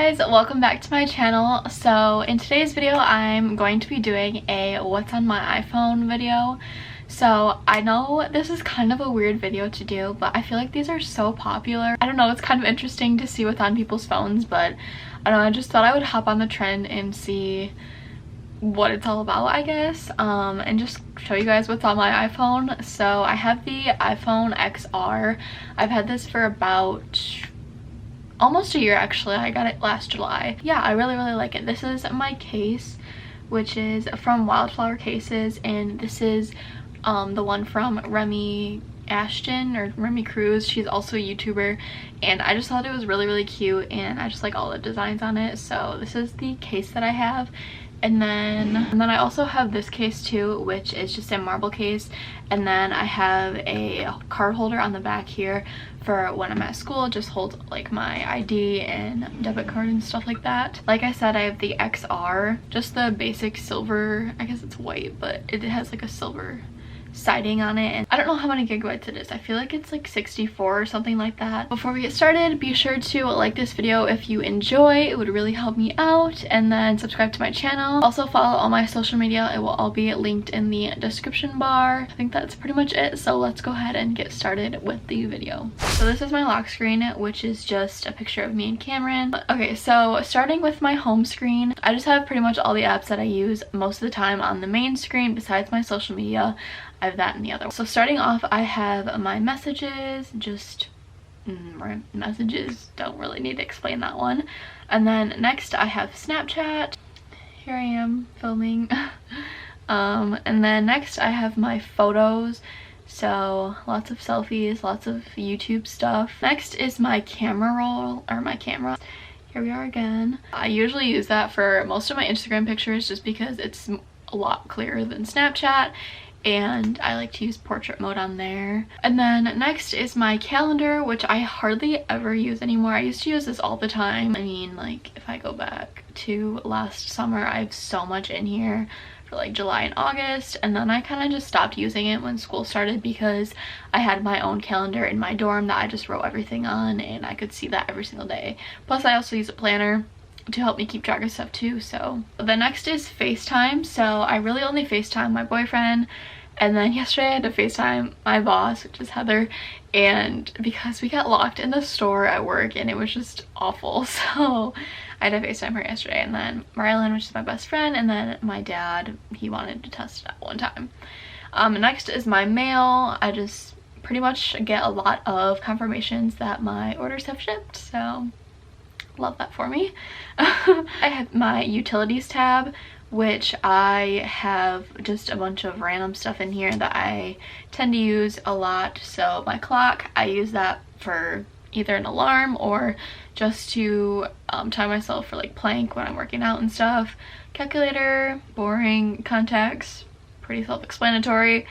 guys, welcome back to my channel. So in today's video I'm going to be doing a what's on my iPhone video. So I know this is kind of a weird video to do, but I feel like these are so popular. I don't know, it's kind of interesting to see what's on people's phones, but I don't know, I just thought I would hop on the trend and see what it's all about, I guess, and just show you guys what's on my iPhone. So I have the iPhone XR. I've had this for about almost a year actually. I got it last July. Yeah, I really like it. This is my case, which is from Wildflower Cases, and this is the one from Remy Ashton or Remy Cruz. She's also a YouTuber, and I just thought it was really cute, and I just like all the designs on it. So this is the case that I have. And then I also have this case too, which is just a marble case, and then I have a card holder on the back here for when I'm at school. It just holds like my ID and debit card and stuff like that. Like I said, I have the XR, just the basic silver, I guess it's white, but it has like a silver siding on it, and I don't know how many gigabytes it is. I feel like it's like 64 or something like that. Before we get started, be sure to like this video if you enjoy. It would really help me out, and then subscribe to my channel. Also follow all my social media. It will all be linked in the description bar. I think that's pretty much it, so let's go ahead and get started with the video. So this is my lock screen, which is just a picture of me and Cameron. Okay, so starting with my home screen, I just have pretty much all the apps that I use most of the time on the main screen besides my social media. I have that in the other one. So starting off, I have my messages, just messages, don't really need to explain that one. And then next I have Snapchat. Here I am filming. And then next I have my photos, so lots of selfies, lots of YouTube stuff. Next is my camera roll, or my camera. Here we are again. I usually use that for most of my Instagram pictures just because it's a lot clearer than Snapchat, and I like to use portrait mode on there. And then next is my calendar, which I hardly ever use anymore. I used to use this all the time. I mean, like, if I go back to last summer, I have so much in here for like July and August, and then I kind of just stopped using it when school started because I had my own calendar in my dorm that I just wrote everything on, and I could see that every single day. Plus I also use a planner to help me keep track of stuff too. So the next is FaceTime. So I really only FaceTime my boyfriend, and then yesterday I had to FaceTime my boss, which is Heather, and because we got locked in the store at work and it was just awful, so I had to FaceTime her yesterday. And then Marilyn, which is my best friend, and then my dad, he wanted to test it at one time. Next is my mail. I just pretty much get a lot of confirmations that my orders have shipped, so love that for me. I have my utilities tab, which I have just a bunch of random stuff in here that I tend to use a lot. So my clock, I use that for either an alarm or just to time myself for like plank when I'm working out and stuff. Calculator, boring. Contacts, pretty self-explanatory.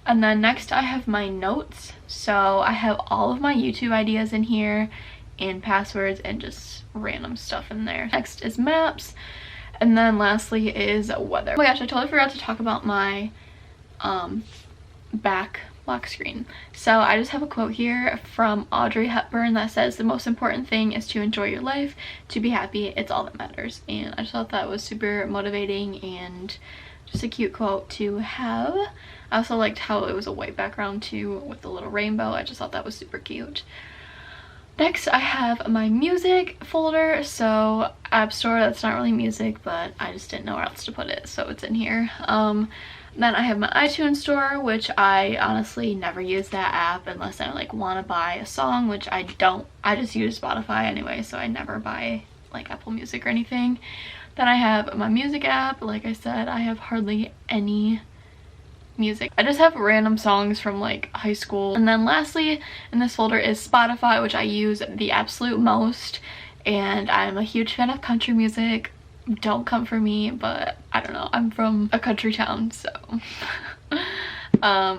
And then next I have my notes. So I have all of my YouTube ideas in here and passwords and just random stuff in there. Next is maps, and then lastly is weather. Oh my gosh, I totally forgot to talk about my back lock screen. So I just have a quote here from Audrey Hepburn that says, "The most important thing is to enjoy your life, to be happy, it's all that matters." And I just thought that was super motivating and just a cute quote to have. I also liked how it was a white background too with the little rainbow. I just thought that was super cute. Next I have my music folder. So App Store, that's not really music, but I just didn't know where else to put it, so it's in here. Then I have my iTunes store, which I honestly never use that app unless I like want to buy a song, which I don't. I just use Spotify anyway, so I never buy like Apple Music or anything. Then I have my music app. Like I said, I have hardly any music. I just have random songs from like high school. And then lastly in this folder is Spotify, which I use the absolute most, and I'm a huge fan of country music. Don't come for me, but I don't know, I'm from a country town, so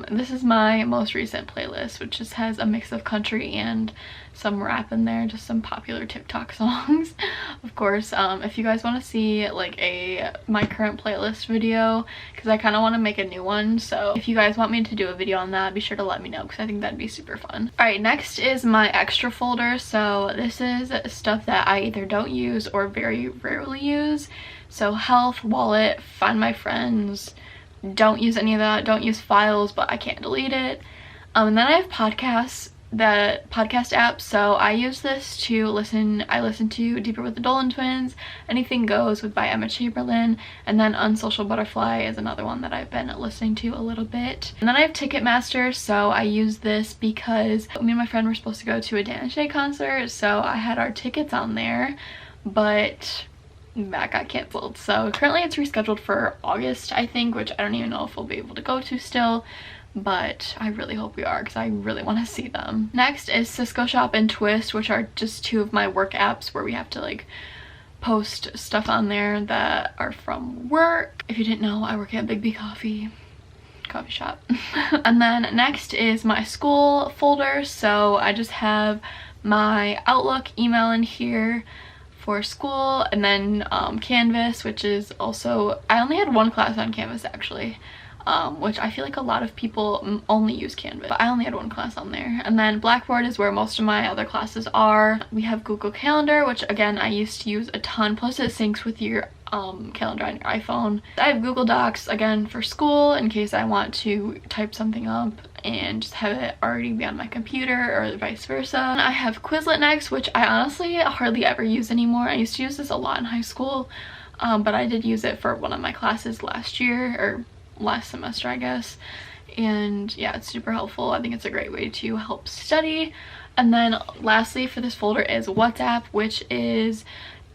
This is my most recent playlist, which just has a mix of country and some rap in there, just some popular TikTok songs. Of course, if you guys want to see like my current playlist video, because I kind of want to make a new one, so if you guys want me to do a video on that, be sure to let me know, because I think that'd be super fun. All right, next is my extra folder. So this is stuff that I either don't use or very rarely use. So health, wallet, find my friends. Don't use any of that. Don't use files, but I can't delete it. And then I have podcasts, the podcast app. So I use this to listen. I listen to Deeper with the Dolan Twins, Anything Goes by Emma Chamberlain, and then Unsocial Butterfly is another one that I've been listening to a little bit. And then I have Ticketmaster, so I use this because me and my friend were supposed to go to a Dan and Shay concert, so I had our tickets on there, but that got canceled. So currently it's rescheduled for August, I think, which I don't even know if we'll be able to go to still, but I really hope we are, because I really want to see them. Next is Cisco Shop and Twist, which are just two of my work apps where we have to like post stuff on there that are from work. If you didn't know, I work at Big B coffee shop. And then next is my school folder. So I just have my Outlook email in here for school, and then Canvas, which is also, I only had one class on Canvas actually, which I feel like a lot of people only use Canvas, but I only had one class on there. And then Blackboard is where most of my other classes are. We have Google Calendar, which again I used to use a ton, plus it syncs with your calendar on your iPhone. I have Google Docs again for school in case I want to type something up and just have it already be on my computer, or vice versa. And I have Quizlet next, which I honestly hardly ever use anymore. I used to use this a lot in high school, but I did use it for one of my classes last year, or last semester I guess, and yeah, it's super helpful. I think it's a great way to help study. And then lastly for this folder is WhatsApp, which is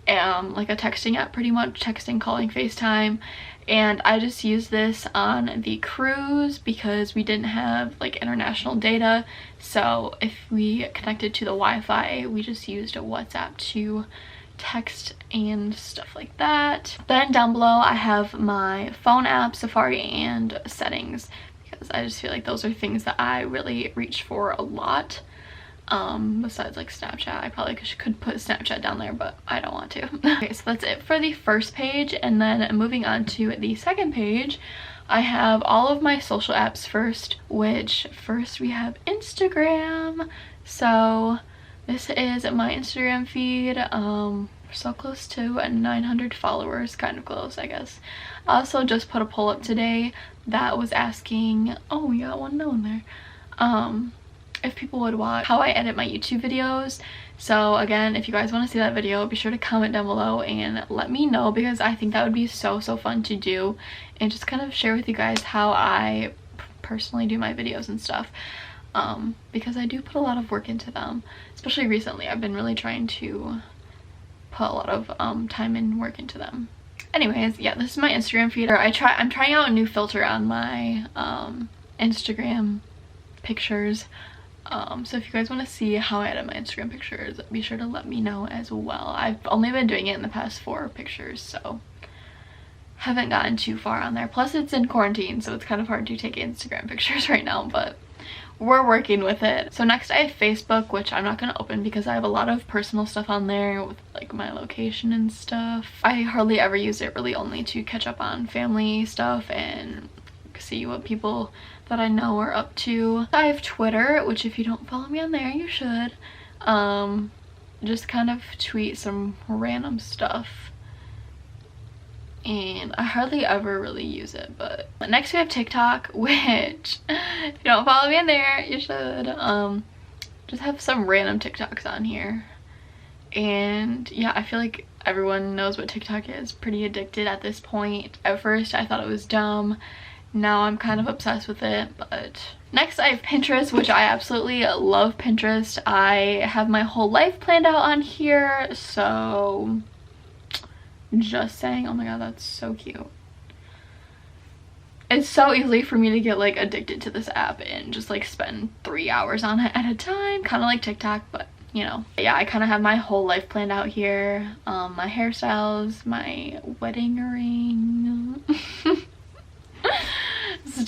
like a texting app, pretty much texting, calling, FaceTime. And I just used this on the cruise because we didn't have like international data, so if we connected to the Wi-Fi, we just used a WhatsApp to text and stuff like that. Then down below I have my phone app, Safari, and settings, because I just feel like those are things that I really reach for a lot. Besides like Snapchat. I probably could put Snapchat down there, but I don't want to. Okay, so that's it for the first page, and then moving on to the second page, I have all of my social apps first, which first we have Instagram. So this is my Instagram feed. We're so close to 900 followers, kind of close, I guess. I also just put a poll up today that was asking, oh, we got one no in there, if people would watch how I edit my YouTube videos. So again, if you guys want to see that video, be sure to comment down below and let me know, because I think that would be so fun to do, and just kind of share with you guys how I personally do my videos and stuff, because I do put a lot of work into them, especially recently. I've been really trying to put a lot of time and work into them. Anyways, yeah, this is my Instagram feed. I'm trying out a new filter on my Instagram pictures. So if you guys want to see how I edit my Instagram pictures, be sure to let me know as well. I've only been doing it in the past 4 pictures, so haven't gotten too far on there. Plus it's in quarantine, so it's kind of hard to take Instagram pictures right now, but we're working with it. So next I have Facebook, which I'm not going to open because I have a lot of personal stuff on there with like my location and stuff. I hardly ever use it, really only to catch up on family stuff and see what people that I know are up to. I have Twitter, which if you don't follow me on there, you should. Just kind of tweet some random stuff, and I hardly ever really use it. But next we have TikTok, which if you don't follow me on there, you should. Just have some random TikToks on here, and yeah, I feel like everyone knows what TikTok is. Pretty addicted at this point. At first I thought it was dumb. Now I'm kind of obsessed with it. But next I have Pinterest, which I absolutely love Pinterest. I have my whole life planned out on here, so just saying. Oh my god, that's so cute. It's so easy for me to get like addicted to this app and just like spend 3 hours on it at a time, kind of like TikTok, but you know. Yeah, I kind of have my whole life planned out here. My hairstyles, my wedding ring.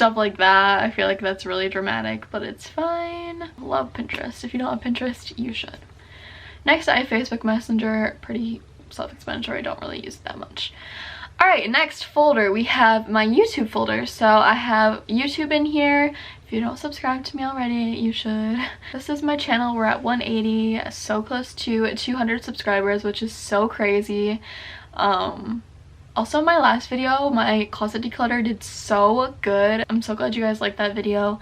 stuff like that. I feel like that's really dramatic, but it's fine. Love Pinterest. If you don't have Pinterest, you should. Next, I have Facebook Messenger. Pretty self-explanatory. I don't really use it that much. Alright, next folder, we have my YouTube folder. So I have YouTube in here. If you don't subscribe to me already, you should. This is my channel. We're at 180, so close to 200 subscribers, which is so crazy. Also, my last video, my closet declutter, did so good. I'm so glad you guys liked that video.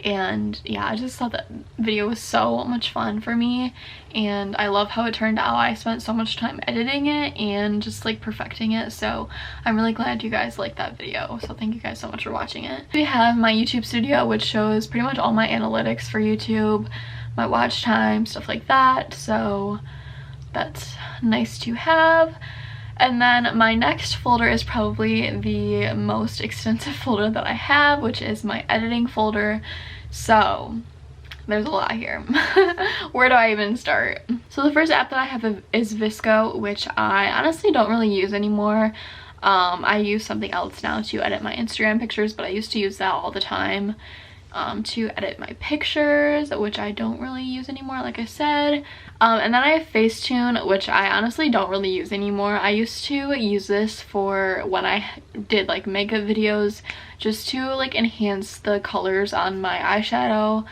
And yeah, I just thought that video was so much fun for me, and I love how it turned out. I spent so much time editing it and just like perfecting it, so I'm really glad you guys liked that video. So thank you guys so much for watching it. We have my YouTube studio, which shows pretty much all my analytics for YouTube, my watch time, stuff like that, so that's nice to have. And then my next folder is probably the most extensive folder that I have, which is my editing folder. So there's a lot here. Where do I even start? So the first app that I have is Visco, which I honestly don't really use anymore. I use something else now to edit my Instagram pictures, but I used to use that all the time to edit my pictures, which I don't really use anymore, like I said. And then I have Facetune, which I honestly don't really use anymore. I used to use this for when I did like makeup videos, just to like enhance the colors on my eyeshadow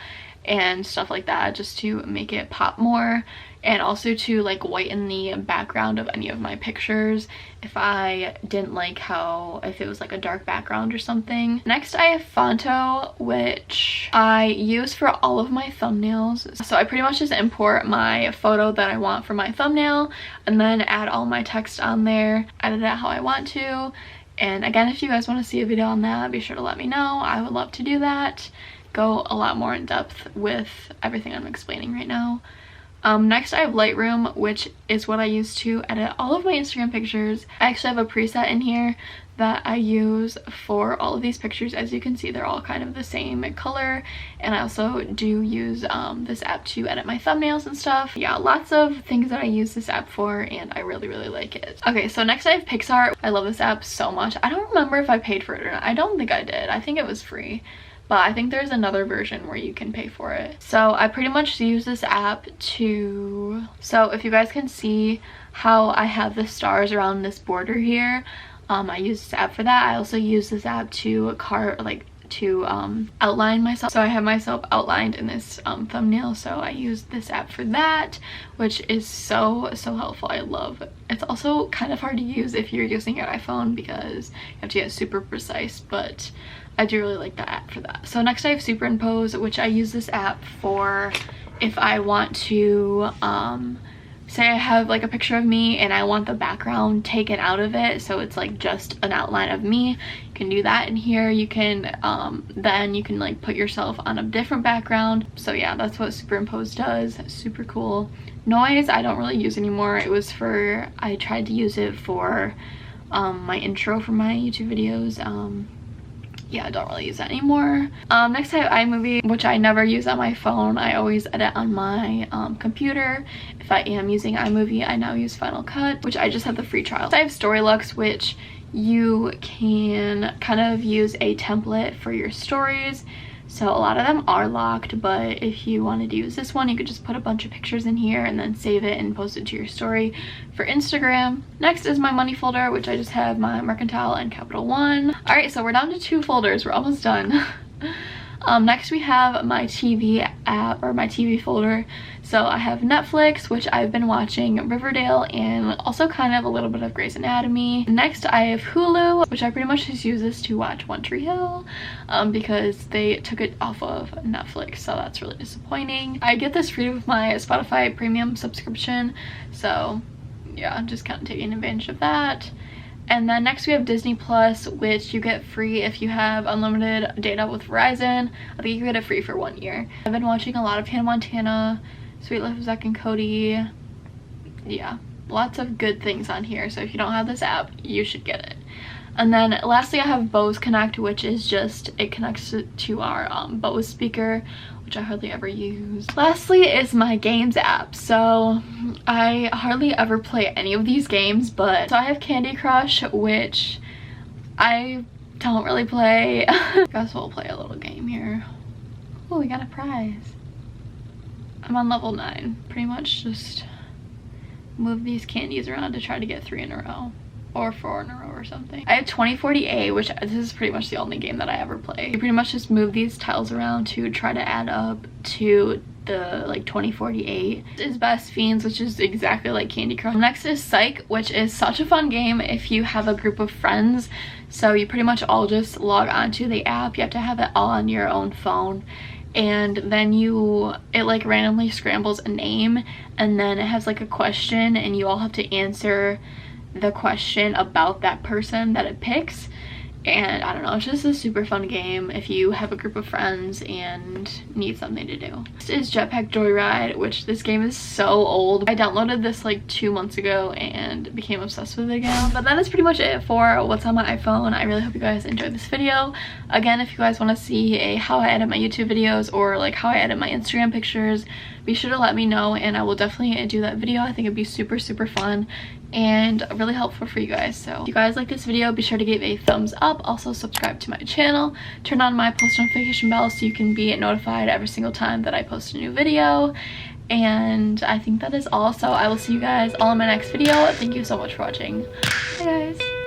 and stuff like that, just to make it pop more, and also to like whiten the background of any of my pictures if I didn't like how, if it was like a dark background or something. Next, I have Fonto, which I use for all of my thumbnails. So I pretty much just import my photo that I want for my thumbnail and then add all my text on there, edit it how I want to. And again, if you guys want to see a video on that, be sure to let me know. I would love to do that. Go a lot more in depth with everything I'm explaining right now. Next, I have Lightroom, which is what I use to edit all of my Instagram pictures. I actually have a preset in here that I use for all of these pictures. As you can see, they're all kind of the same color, and I also do use this app to edit my thumbnails and stuff. Yeah, lots of things that I use this app for, and I really like it. Okay, so next I have Pixar. I love this app so much. I don't remember if I paid for it or not. I don't think I did. I think it was free, but I think there's another version where you can pay for it. So I pretty much use this app to, so if you guys can see how I have the stars around this border here, I use this app for that. I also use this app to outline myself. So I have myself outlined in this thumbnail, so I use this app for that, which is so helpful. I love it. It's also kind of hard to use if you're using your iPhone because you have to get super precise, but I do really like that app for that. So next I have Superimpose, which I use this app for if I want to say I have like a picture of me and I want the background taken out of it, so it's like just an outline of me. You can do that in here. You can then you can like put yourself on a different background. So yeah, that's what Superimpose does. Super cool. Noise I don't really use anymore. It was for, I tried to use it for my intro for my YouTube videos. Yeah, I don't really use that anymore. Next I have iMovie, which I never use on my phone. I always edit on my computer. If I am using iMovie, I now use Final Cut, which I just have the free trial. I have Storylux, which you can kind of use a template for your stories. So a lot of them are locked, but if you wanted to use this one, you could just put a bunch of pictures in here and then save it and post it to your story for Instagram. Next is my money folder, which I just have my Mercantile and Capital One. All right, so we're down to 2 folders. We're almost done. Next we have my TV app, or my TV folder. So I have Netflix, which I've been watching Riverdale and also kind of a little bit of Grey's Anatomy. Next I have Hulu, which I pretty much just use this to watch One Tree Hill because they took it off of Netflix, so that's really disappointing. I get this free with my Spotify premium subscription, so yeah, I'm just kind of taking advantage of that. And then next we have Disney Plus, which you get free if you have unlimited data with Verizon. I think you get it free for 1 year. I've been watching a lot of Hannah Montana, Sweet Life of Zack and Cody. Yeah, lots of good things on here. So if you don't have this app, you should get it. And then lastly I have Bose Connect, which is just, it connects to our Bose speaker, which I hardly ever use. Lastly is my games app. So I hardly ever play any of these games, but so I have Candy Crush, which I don't really play. Guess we'll play a little game here. Oh, we got a prize. I'm on level 9. Pretty much just move these candies around to try to get 3 in a row. Or 4 in a row or something. I have 2040A, which this is pretty much the only game that I ever play. You pretty much just move these tiles around to try to add up to the like 2048. This is Best Fiends, which is exactly like Candy Crush. Next is Psych, which is such a fun game if you have a group of friends. So you pretty much all just log onto the app. You have to have it all on your own phone, and then it like randomly scrambles a name, and then it has like a question, and you all have to answer the question about that person that it picks. And I don't know, it's just a super fun game if you have a group of friends and need something to do. This is Jetpack Joyride, which this game is so old. I downloaded this like 2 months ago and became obsessed with it again. But that is pretty much it for what's on my iPhone. I really hope you guys enjoyed this video. Again, if you guys want to see how I edit my YouTube videos or like how I edit my Instagram pictures, be sure to let me know and I will definitely do that video. I think it'd be super fun and really helpful for you guys. So if you guys like this video, be sure to give a thumbs up. Also subscribe to my channel, turn on my post notification bell so you can be notified every single time that I post a new video. And I think that is all, so I will see you guys all in my next video. Thank you so much for watching. Bye guys.